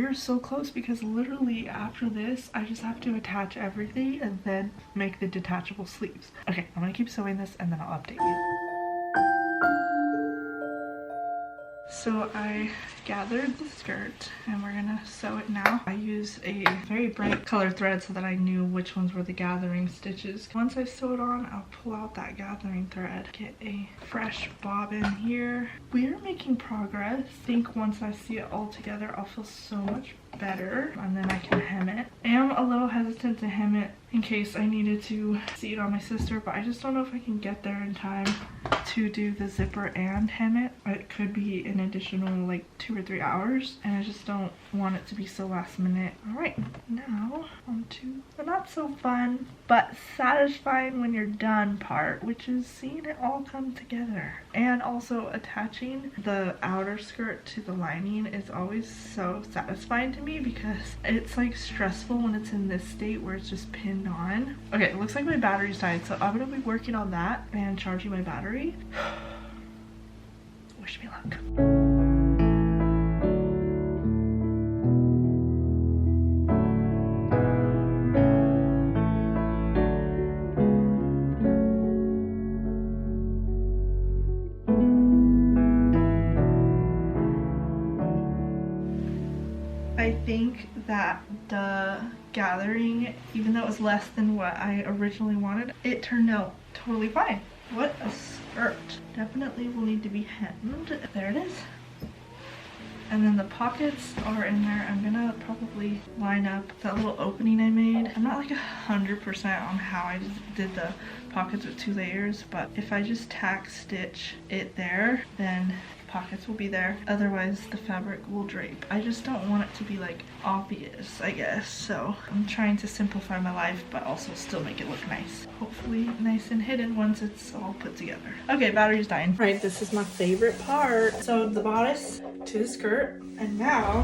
are so close because literally after this, I just have to attach everything and then make the detachable sleeves. Okay, I'm gonna keep sewing this and then I'll update you. So I gathered the skirt and we're gonna sew it now. I used a very bright color thread so that I knew which ones were the gathering stitches. Once I sew it on, I'll pull out that gathering thread, get a fresh bobbin here. We are making progress. I think once I see it all together, I'll feel so much better and then I can hem it. I am a little hesitant to hem it in case I needed to see it on my sister, but I just don't know if I can get there in time to do the zipper and hem it. It could be an additional like 2 or 3 hours and I just don't want it to be so last minute. All right, now on to the not so fun but satisfying when you're done part, which is seeing it all come together. And also attaching the outer skirt to the lining is always so satisfying to me because it's like stressful when it's in this state where it's just pinned on. Okay, it looks like my battery's died, so I'm gonna be working on that and charging my battery. Wish me luck. I think that the gathering, even though it was less than what I originally wanted, it turned out totally fine. What a skirt. Definitely will need to be hemmed. There it is. And then the pockets are in there. I'm gonna probably line up that little opening I made. I'm not like 100% on how I did the pockets with 2 layers, but if I just tack stitch it there, then pockets will be there. Otherwise the fabric will drape. I just don't want it to be like obvious, I guess. So I'm trying to simplify my life but also still make it look nice. Hopefully nice and hidden once it's all put together. Okay, battery's dying. Right, this is my favorite part. So the bodice to the skirt, and now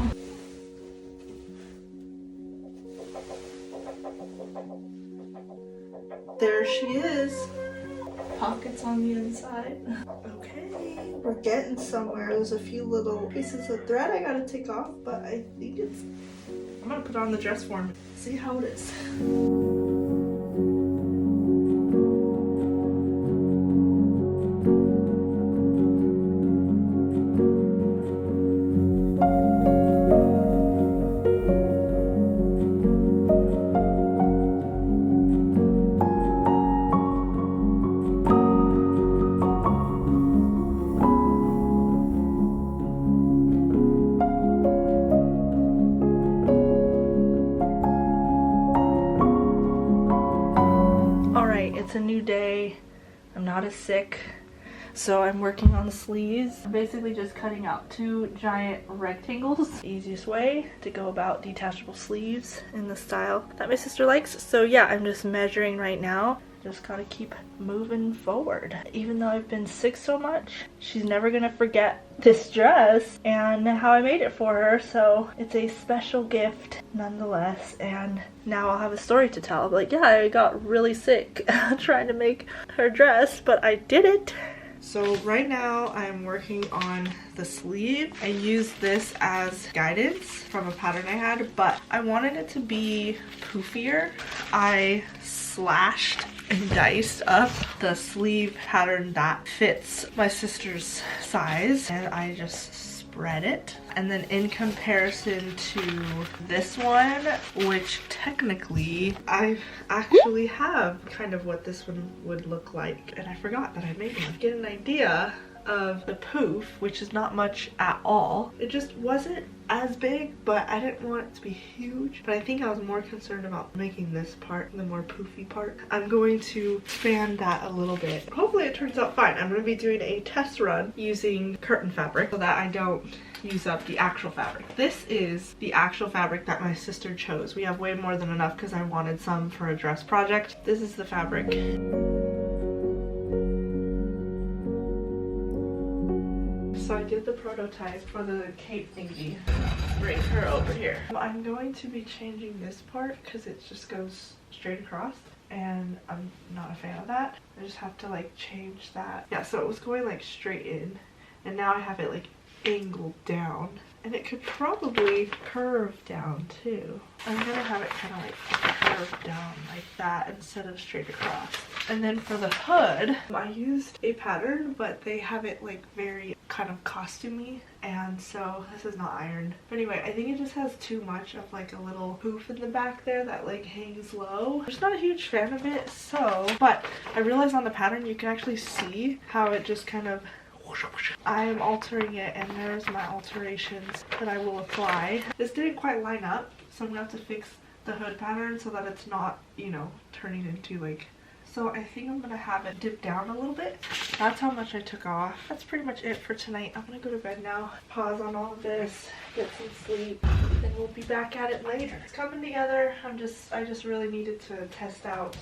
there she is. Pockets on the inside. Okay, we're getting somewhere. There's a few little pieces of thread I gotta take off, but I think it's... I'm gonna put on the dress form, see how it is. It's a new day. I'm not as sick, so I'm working on the sleeves. I'm basically just cutting out 2 giant rectangles. Easiest way to go about detachable sleeves in the style that my sister likes. So yeah, I'm just measuring right now. Just gotta keep moving forward. Even though I've been sick so much, she's never gonna forget this dress and how I made it for her, so it's a special gift nonetheless. And now I'll have a story to tell. Like, yeah, I got really sick trying to make her dress, but I did it. So right now I'm working on the sleeve. I used this as guidance from a pattern I had, but I wanted it to be poofier. I slashed and diced up the sleeve pattern that fits my sister's size, and I just spread it. And then in comparison to this one, which technically I actually have kind of what this one would look like, and I forgot that I made one. Get an idea of the poof, which is not much at all. It just wasn't as big, but I didn't want it to be huge. But I think I was more concerned about making this part, the more poofy part. I'm going to expand that a little bit. Hopefully it turns out fine. I'm going to be doing a test run using curtain fabric so that I don't use up the actual fabric. This is the actual fabric that my sister chose. We have way more than enough because I wanted some for a dress project. This is the fabric. So I did the prototype for the cape thingy. Bring her over here. I'm going to be changing this part because it just goes straight across and I'm not a fan of that. I just have to like change that. Yeah, so it was going like straight in and now I have it like angled down And it could probably curve down too. I'm gonna have it kind of like curve down like that instead of straight across. And then for the hood, I used a pattern, but they have it like very kind of costumey, and so this is not ironed. But anyway, I think it just has too much of like a little poof in the back there that like hangs low. I'm just not a huge fan of it, so, but I realized on the pattern you can actually see how it just kind of, I am altering it, and there's my alterations that I will apply. This didn't quite line up, so I'm gonna have to fix the hood pattern so that it's not, you know, turning into like, so I think I'm gonna have it dip down a little bit. That's how much I took off. That's pretty much it for tonight. I'm gonna go to bed now, pause on all of this, get some sleep, and we'll be back at it later. It's coming together. I just really needed to test out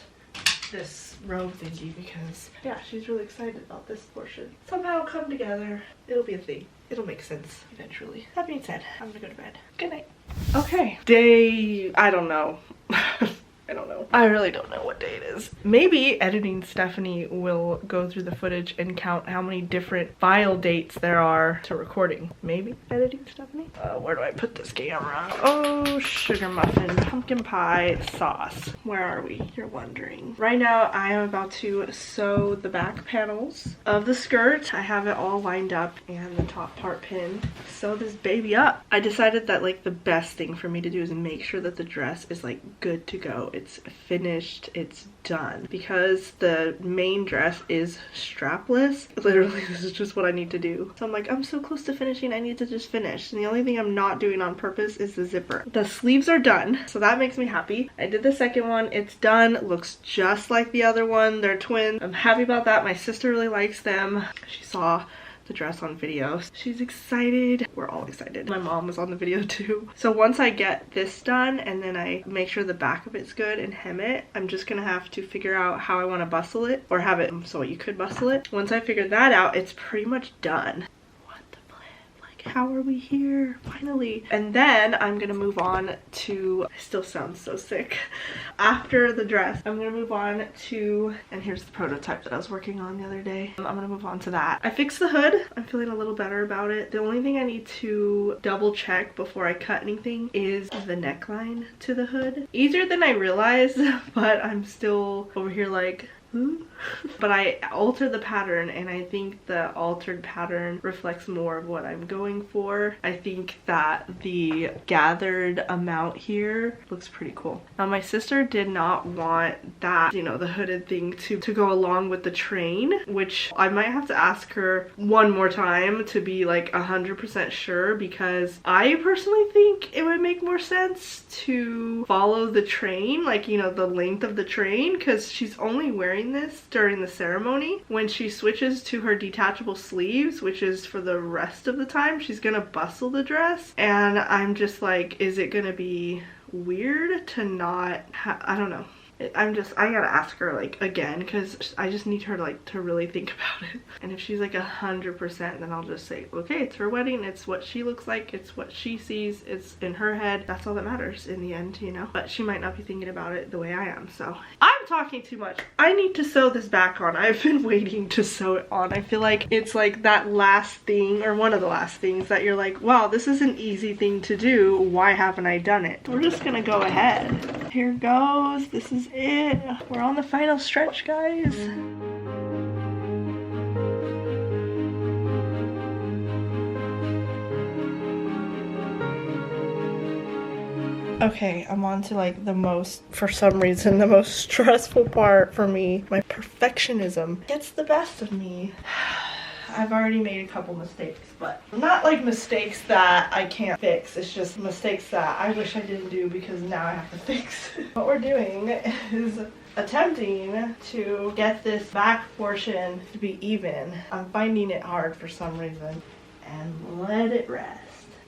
this robe thingy because, yeah, she's really excited about this portion. Somehow it'll come together. It'll be a thing. It'll make sense eventually. That being said, I'm gonna go to bed. Good night. Okay, day, I don't know. I don't know. I really don't know what day it is. Maybe editing Stephanie will go through the footage and count how many different file dates there are to recording. Maybe editing Stephanie? Where do I put this camera? Oh, sugar muffin, pumpkin pie, sauce. Where are we? You're wondering. Right now, I am about to sew the back panels of the skirt. I have it all lined up and the top part pinned. Sew this baby up. I decided that like the best thing for me to do is make sure that the dress is like good to go. It's finished, it's done, because the main dress is strapless. Literally, this is just what I need to do. So I'm like, I'm so close to finishing, I need to just finish. And the only thing I'm not doing on purpose is the zipper. The sleeves are done, so that makes me happy. I did the second one, it's done, it looks just like the other one. They're twins. I'm happy about that. My sister really likes them. She saw the dress on video. She's excited. We're all excited. My mom was on the video too. So once I get this done and then I make sure the back of it's good and hem it, I'm just gonna have to figure out how I want to bustle it, or have it so you could bustle it. Once I figure that out, it's pretty much done. How are we here? Finally. And then I'm gonna move on to, I still sound so sick. After the dress, I'm gonna move on to, and here's the prototype that I was working on the other day. I'm gonna move on to that. I fixed the hood. I'm feeling a little better about it. The only thing I need to double check before I cut anything is the neckline to the hood. Easier than I realized, but I'm still over here like, but I altered the pattern, and I think the altered pattern reflects more of what I'm going for. I think that the gathered amount here looks pretty cool. Now my sister did not want that, you know, the hooded thing to go along with the train, which I might have to ask her one more time to be like 100% sure, because I personally think it would make more sense to follow the train, like, you know, the length of the train, because she's only wearing this during the ceremony. When she switches to her detachable sleeves, which is for the rest of the time, she's gonna bustle the dress, and I'm just like, is it gonna be weird to not I don't know. I gotta ask her like again, because I just need her to really think about it. And if she's like 100%, then I'll just say, okay, it's her wedding, it's what she looks like, it's what she sees, it's in her head, that's all that matters in the end, you know. But she might not be thinking about it the way I am. So I'm talking too much. I need to sew this back on. I've been waiting to sew it on. I feel like it's like that last thing, or one of the last things that you're like, wow, this is an easy thing to do, why haven't I done it? We're just gonna go ahead. Here goes. This is it. We're on the final stretch, guys. Okay, I'm on to like the most, for some reason, the most stressful part for me. My perfectionism gets the best of me. I've already made a couple mistakes, but not like mistakes that I can't fix. It's just mistakes that I wish I didn't do because now I have to fix. What we're doing is attempting to get this back portion to be even. I'm finding it hard for some reason. And let it rest.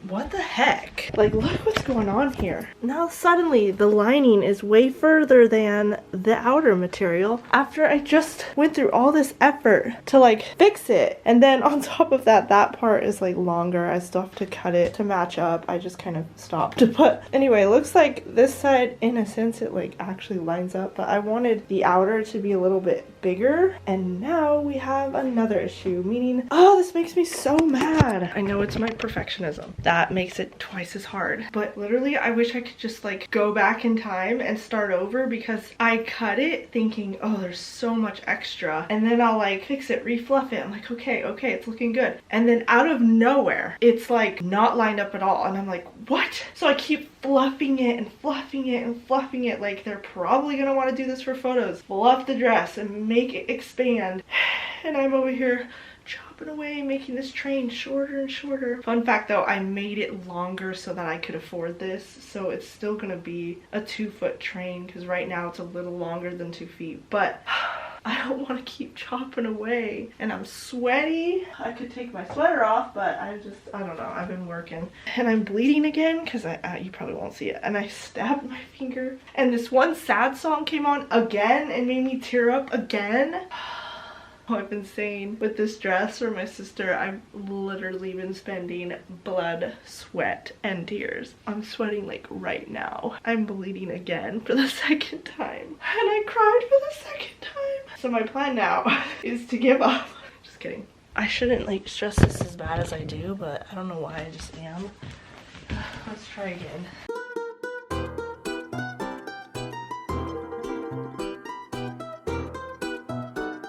What the heck? Like, look what's going on here. Now suddenly the lining is way further than the outer material after I just went through all this effort to like fix it. And then on top of that, that part is like longer. I still have to cut it to match up. I just kind of stopped. But anyway, it looks like this side, in a sense, it like actually lines up, but I wanted the outer to be a little bit bigger. And now we have another issue, meaning, oh, this makes me so mad. I know it's my perfectionism. that makes it twice as hard. But literally, I wish I could just like go back in time and start over, because I cut it thinking, oh, there's so much extra, and then I'll like fix it, refluff it. I'm like, okay, it's looking good. And then out of nowhere, it's like not lined up at all. And I'm like, what? So I keep fluffing it and fluffing it and fluffing it. Like, they're probably gonna want to do this for photos. Fluff the dress and make it expand. And I'm over here chopping away, making this train shorter and shorter. Fun fact though, I made it longer so that I could afford this. So it's still gonna be a 2-foot train, because right now it's a little longer than 2 feet. But I don't want to keep chopping away, and I'm sweaty. I could take my sweater off, but I don't know. I've been working and I'm bleeding again, because you probably won't see it, and I stabbed my finger, and this one sad song came on again and made me tear up again. I've been saying with this dress for my sister, I've literally been spending blood, sweat, and tears. I'm sweating like right now. I'm bleeding again for the second time, and I cried for the second time. So my plan now is to give up. Just kidding. I shouldn't like stress this as bad as I do, but I don't know why I just am. Let's try again.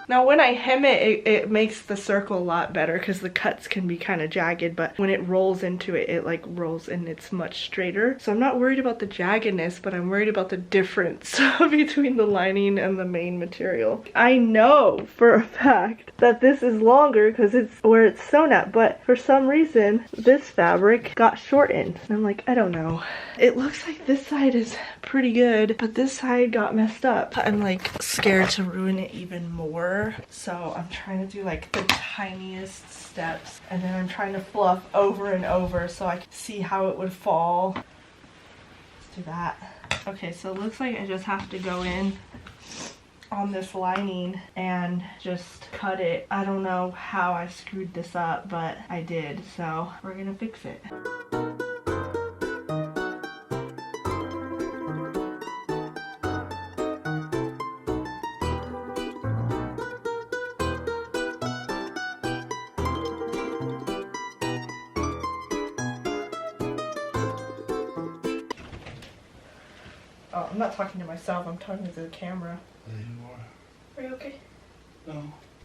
Now when I hem it, it makes the circle a lot better, because the cuts can be kind of jagged, but when it rolls into it, it like rolls and it's much straighter. So I'm not worried about the jaggedness, but I'm worried about the difference between the lining and the main material. I know for a fact that this is longer because it's where it's sewn at, but for some reason this fabric got shortened. And I'm like, I don't know. It looks like this side is pretty good, but this side got messed up. I'm like scared to ruin it even more. So I'm trying to do like the tiniest steps, and then I'm trying to fluff over and over so I can see how it would fall. Let's do that. Okay, so it looks like I just have to go in on this lining and just cut it. I don't know how I screwed this up, but I did, so we're gonna fix it. Oh, I'm not talking to myself, I'm talking to the camera. Are you okay? No.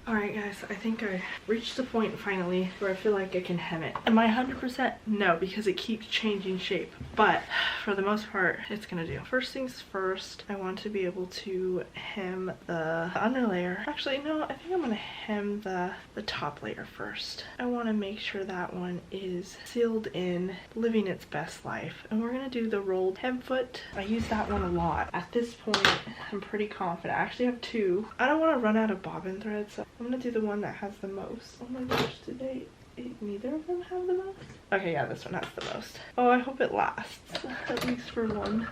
Alright guys, I think I reached the point finally where I feel like I can hem it. Am I 100%? No, because it keeps changing shape. But for the most part, it's gonna do. First things first, I want to be able to hem the underlayer. Actually, no, I think I'm gonna hem the top layer first. I want to make sure that one is sealed in, living its best life. And we're gonna do the rolled hem foot. I use that one a lot. At this point, I'm pretty confident. I actually have 2. I don't want to run out of bobbin thread, so I'm gonna do the one that has the most. Oh my gosh, did neither of them have the most? Okay, yeah, this one has the most. Oh, I hope it lasts at least for one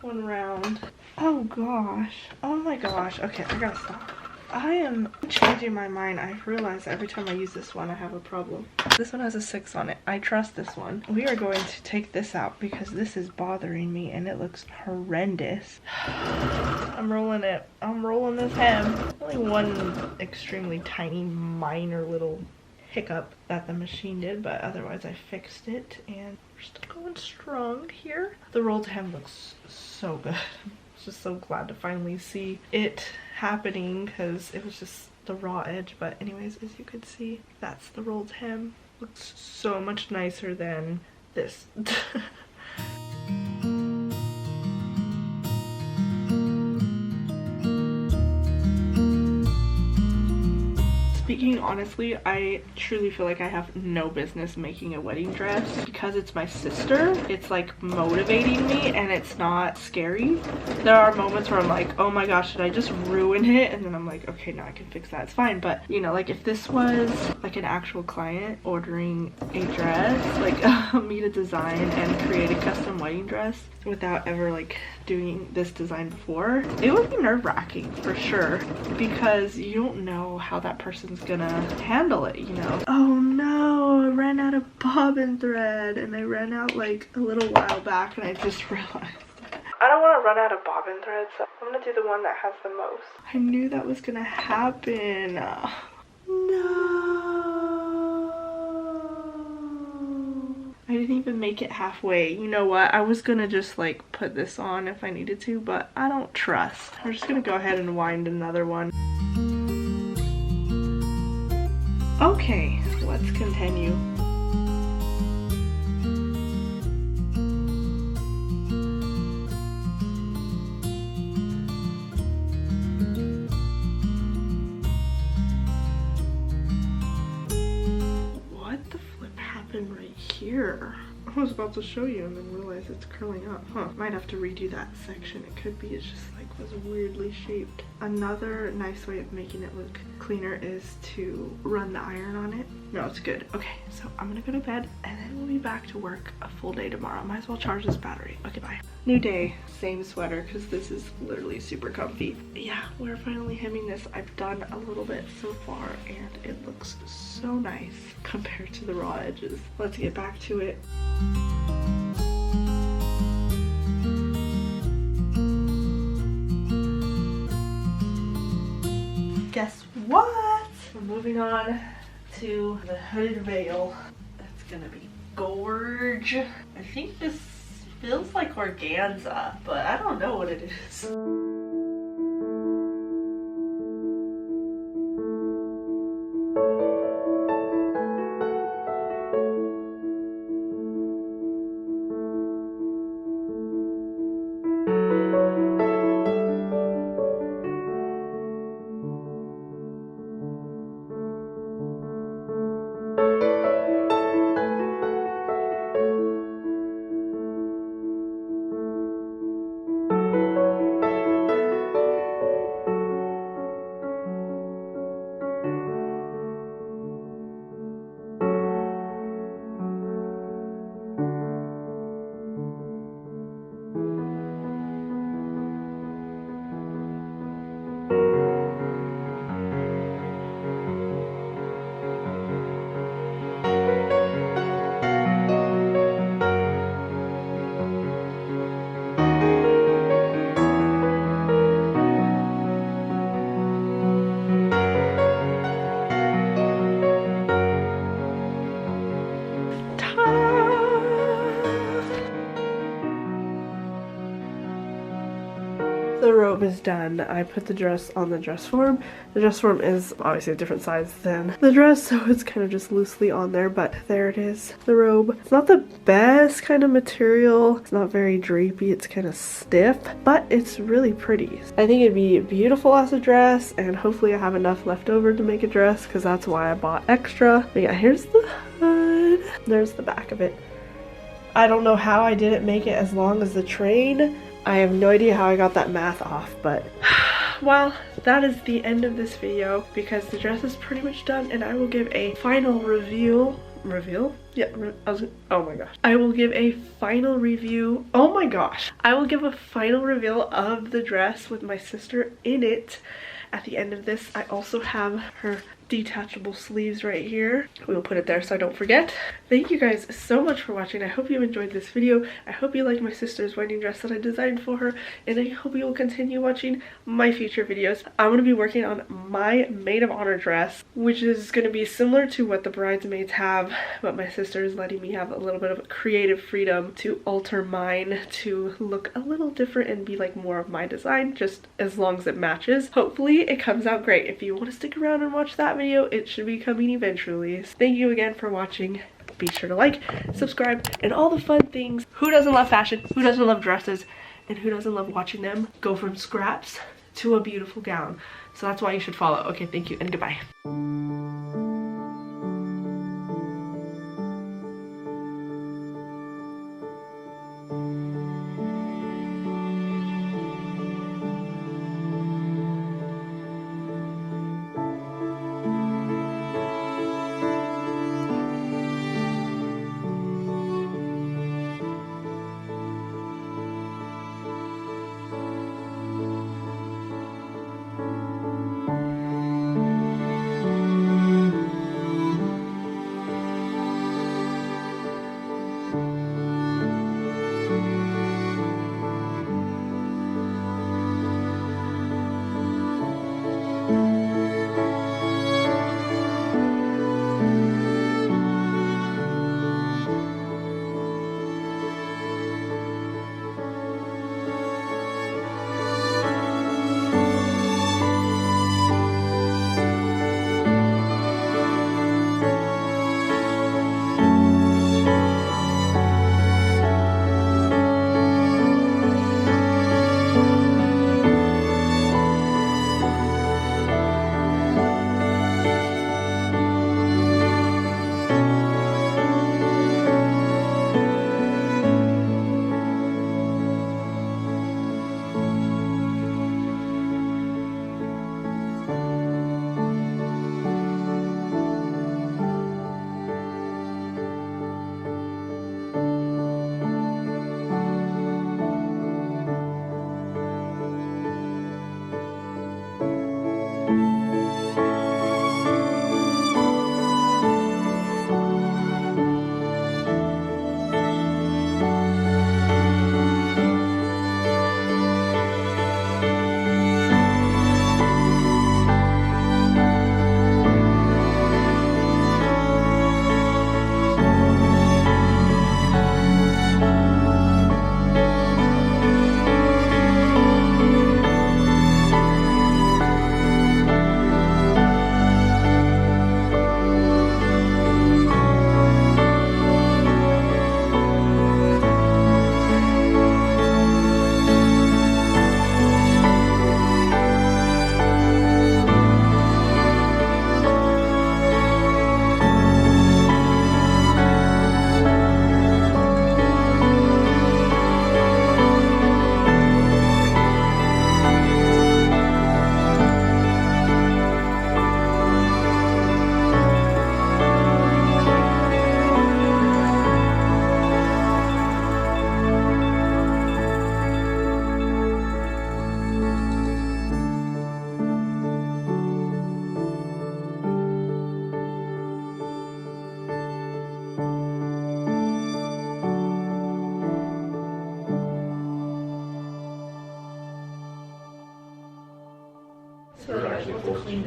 round. Oh gosh. Oh my gosh. Okay, I gotta stop. I am changing my mind. I realize every time I use this one, I have a problem. This one has a 6 on it. I trust this one. We are going to take this out because this is bothering me and it looks horrendous. I'm rolling it. I'm rolling this hem. Only one extremely tiny, minor little hiccup that the machine did, but otherwise I fixed it and we're still going strong here. The rolled hem looks so good. I'm just so glad to finally see it happening because it was just the raw edge. But anyways, as you could see, that's the rolled hem. Looks so much nicer than this. Speaking honestly, I truly feel like I have no business making a wedding dress because it's my sister. It's like motivating me and it's not scary. There are moments where I'm like, oh my gosh, did I just ruin it? And then I'm like, okay, no, I can fix that. It's fine. But you know, like if this was like an actual client ordering a dress, like me to design and create a custom wedding dress without ever like doing this design before, it would be nerve-wracking for sure because you don't know how that person's gonna handle it, you know. Oh no, I ran out of bobbin thread and I ran out like a little while back and I just realized I don't want to run out of bobbin thread, so I'm gonna do the one that has the most. I knew that was gonna happen. No, I didn't make it halfway. You know what? I was gonna just like put this on if I needed to, but I don't trust. I'm just gonna go ahead and wind another one. Okay, let's continue. What the flip happened right here? I was about to show you and then realized it's curling up. Huh, might have to redo that section. It could be it's just like was weirdly shaped. Another nice way of making it look cleaner is to run the iron on it. No, it's good. Okay, so I'm gonna go to bed and then we'll be back to work a full day tomorrow. Might as well charge this battery. Okay, bye. New day, same sweater because this is literally super comfy. Yeah, we're finally hemming this. I've done a little bit so far and it looks so nice compared to the raw edges. Let's get back to it. Guess what? We're moving on to the hooded veil. That's gonna be gorge. I think this feels like organza, but I don't know what it is. The robe is done. I put the dress on the dress form. The dress form is obviously a different size than the dress, so it's kind of just loosely on there, but there it is, the robe. It's not the best kind of material. It's not very drapey. It's kind of stiff, but it's really pretty. I think it'd be beautiful as a dress, and hopefully I have enough left over to make a dress because that's why I bought extra. But yeah, here's the hood. There's the back of it. I don't know how I didn't make it as long as the train. I have no idea how I got that math off, but well, that is the end of this video because the dress is pretty much done and I will give a final review. Yeah, oh my gosh. I will give a final review. Oh my gosh. I will give a final reveal of the dress with my sister in it at the end of this. I also have her detachable sleeves right here. We'll put it there so I don't forget. Thank you guys so much for watching. I hope you enjoyed this video. I hope you like my sister's wedding dress that I designed for her, and I hope you will continue watching my future videos. I'm going to be working on my maid of honor dress, which is going to be similar to what the bridesmaids have, but my sister is letting me have a little bit of creative freedom to alter mine to look a little different and be like more of my design, just as long as it matches. Hopefully it comes out great. If you want to stick around and watch that video, it should be coming eventually. Thank you again for watching. Be sure to like, subscribe, and all the fun things. Who doesn't love fashion? Who doesn't love dresses? And who doesn't love watching them go from scraps to a beautiful gown? So that's why you should follow. Okay, thank you and goodbye.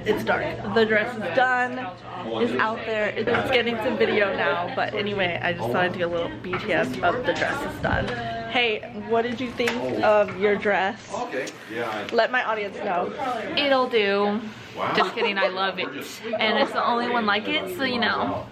It's dark. The dress is done. It's out there. It's getting some video now, but anyway, I just thought I'd do a little BTS of the dress is done. Hey, what did you think of your dress? Okay. Yeah. Let my audience know. It'll do. Just kidding, I love it. And it's the only one like it, so you know.